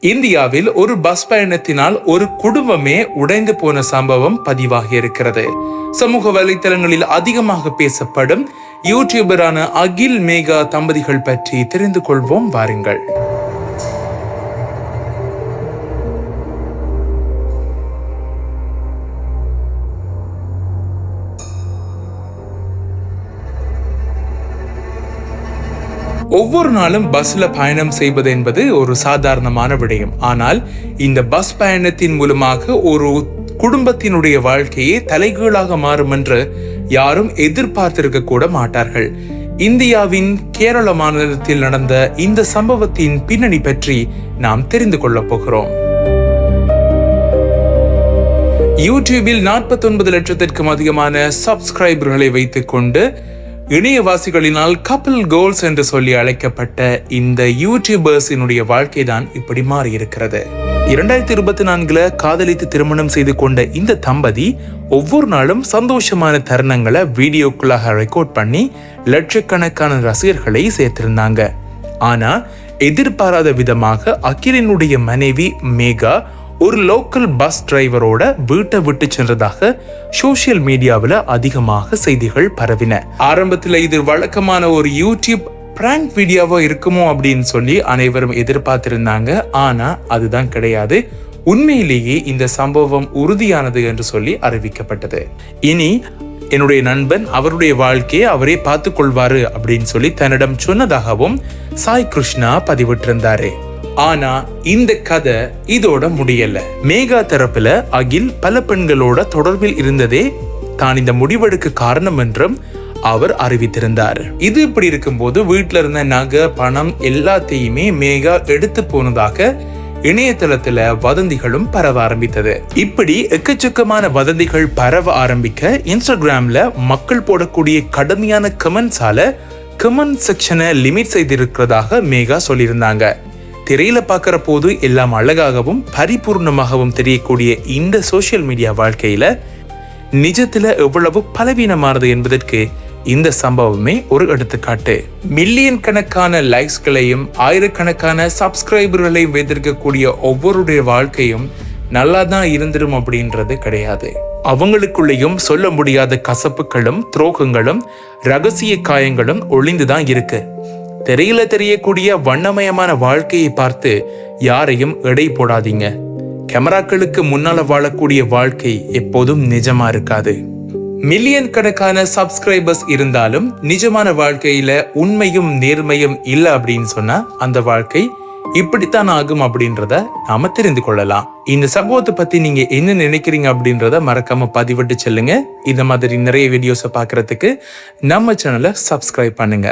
இந்தியாவில் ஒரு பஸ் பயணத்தினால் ஒரு குடும்பமே உடைந்து போன சம்பவம் பதிவாகி இருக்கிறது. சமூக வலைத்தளங்களில் அதிகமாக பேசப்படும் யூடியூபரான அகில் மேகா தம்பதிகள் பற்றி தெரிந்து கொள்வோம் வாருங்கள். ஒவ்வொரு நாளும் பஸ்ல பயணம் செய்வது என்பது ஒரு சாதாரணமான விடயம். ஆனால் இந்த பஸ் பயணத்தின் மூலமாக ஒரு குடும்பத்தினுடைய வாழ்க்கையே தலைகீழாக மாறும் என்று யாரும் எதிர்பார்த்திருக்க கூட மாட்டார்கள். இந்தியாவின் கேரள மாநிலத்தில் நடந்த இந்த சம்பவத்தின் பின்னணி பற்றி நாம் தெரிந்து கொள்ள போகிறோம். யூடியூபில் 49 லட்சத்திற்கும் அதிகமான சப்ஸ்கிரைபர்களை வைத்துக் கொண்டு இணையவாசிகளினால் கப்பிள் கோல்ஸ் என்று சொல்லி அழைக்கப்பட்ட இந்த யூடியூபர்ஸினுடைய வாழ்க்கை தான் இப்படி மாறி இருக்கிறது. 2024 காதலித்து திருமணம் செய்து கொண்ட இந்த தம்பதி ஒவ்வொரு நாளும் சந்தோஷமான தருணங்களை வீடியோக்குள்ளாக ரெக்கார்ட் பண்ணி லட்சக்கணக்கான ரசிகர்களை சேர்த்திருந்தாங்க. ஆனா எதிர்பாராத விதமாக அகிலினுடைய மனைவி மேகா ஒரு லோக்கல் பஸ் டிரைவரோட வீட்டை விட்டு சென்றதாக சோசியல் மீடியாவில் அதிகமாக செய்திகள் பரவின. ஆரம்பத்தில் இது வழக்கமான ஒரு யூடியூப் பிராங்க் வீடியோவா இருக்குமோ அப்படின்னு சொல்லி அனைவரும் எதிர்பார்த்திருந்தாங்க. ஆனா அதுதான் கிடையாது. உண்மையிலேயே இந்த சம்பவம் உறுதியானது என்று சொல்லி அறிவிக்கப்பட்டது. இனி என்னுடைய நண்பன் அவருடைய வாழ்க்கையை அவரே பார்த்து கொள்வாரு அப்படின்னு சொல்லி தன்னிடம் சொன்னதாகவும் சாய் கிருஷ்ணா பதிவிட்டிருந்தாரு. ஆனா இந்த கதை இதோட முடியல. மேகா தரப்புல அகில் பல பெண்களோட தொடர்பில் இருந்ததே தான் இந்த முடிவெடுக்க காரணம் என்றும் அவர் அறிவித்திருந்தார். இது இப்படி இருக்கும்போது வீட்டுல இருந்த நகை பணம் எல்லாத்தையுமே மேகா எடுத்து போனதாக இணையதளத்துல வதந்திகளும் பரவ ஆரம்பித்தது. இப்படி எக்கச்சக்கமான வதந்திகள் பரவ ஆரம்பிக்க இன்ஸ்டாகிராம்ல மக்கள் போடக்கூடிய கடுமையான கமெண்ட்ஸால கமெண்ட் செக்ஷனை லிமிட் செய்திருக்கிறதாக மேகா சொல்லியிருந்தாங்க. திரையில பார்க்கிற போது எல்லாம் அழகாகவும் பரிபூர்ணமாகவும் தெரியக்கூடிய இந்த சோசியல் மீடியா வாழ்க்கையில நிஜத்துல எவ்வளவு பலவீனமானது என்பதற்கு இந்த சம்பவமே ஒரு எடுத்துக்காட்டு. மில்லியன் கணக்கான லைக்ஸ்களையும் ஆயிரக்கணக்கான சப்ஸ்கிரைபர்களையும் வைத்திருக்கக்கூடிய ஒவ்வொருடைய வாழ்க்கையும் நல்லா தான் இருந்துடும் அப்படின்றது கிடையாது. அவங்களுக்குள்ளேயும் சொல்ல முடியாத கசப்புகளும் துரோகங்களும் ரகசிய காயங்களும் ஒளிந்துதான் இருக்கு. திரையில தெரியக்கூடிய வண்ணமயமான வாழ்க்கையை பார்த்து யாரையும் எடை போடாதீங்க. கேமராக்களுக்கு முன்னால வாழக்கூடிய வாழ்க்கை எப்போதும் நிஜமா இருக்காது. மில்லியன் கணக்கான சப்ஸ்கிரைபர்ஸ் இருந்தாலும் நிஜமான வாழ்க்கையில உண்மையும் நேர்மையும் இல்லை அப்படின்னு சொன்னா அந்த வாழ்க்கை இப்படித்தான் ஆகும் அப்படின்றத நாம தெரிந்து கொள்ளலாம். இந்த சம்பவத்தை பத்தி நீங்க என்ன நினைக்கிறீங்க அப்படின்றத மறக்காம பதிவிட்டு சொல்லுங்க. இந்த மாதிரி நிறைய வீடியோஸை பாக்குறதுக்கு நம்ம சேனலை சப்ஸ்கிரைப் பண்ணுங்க.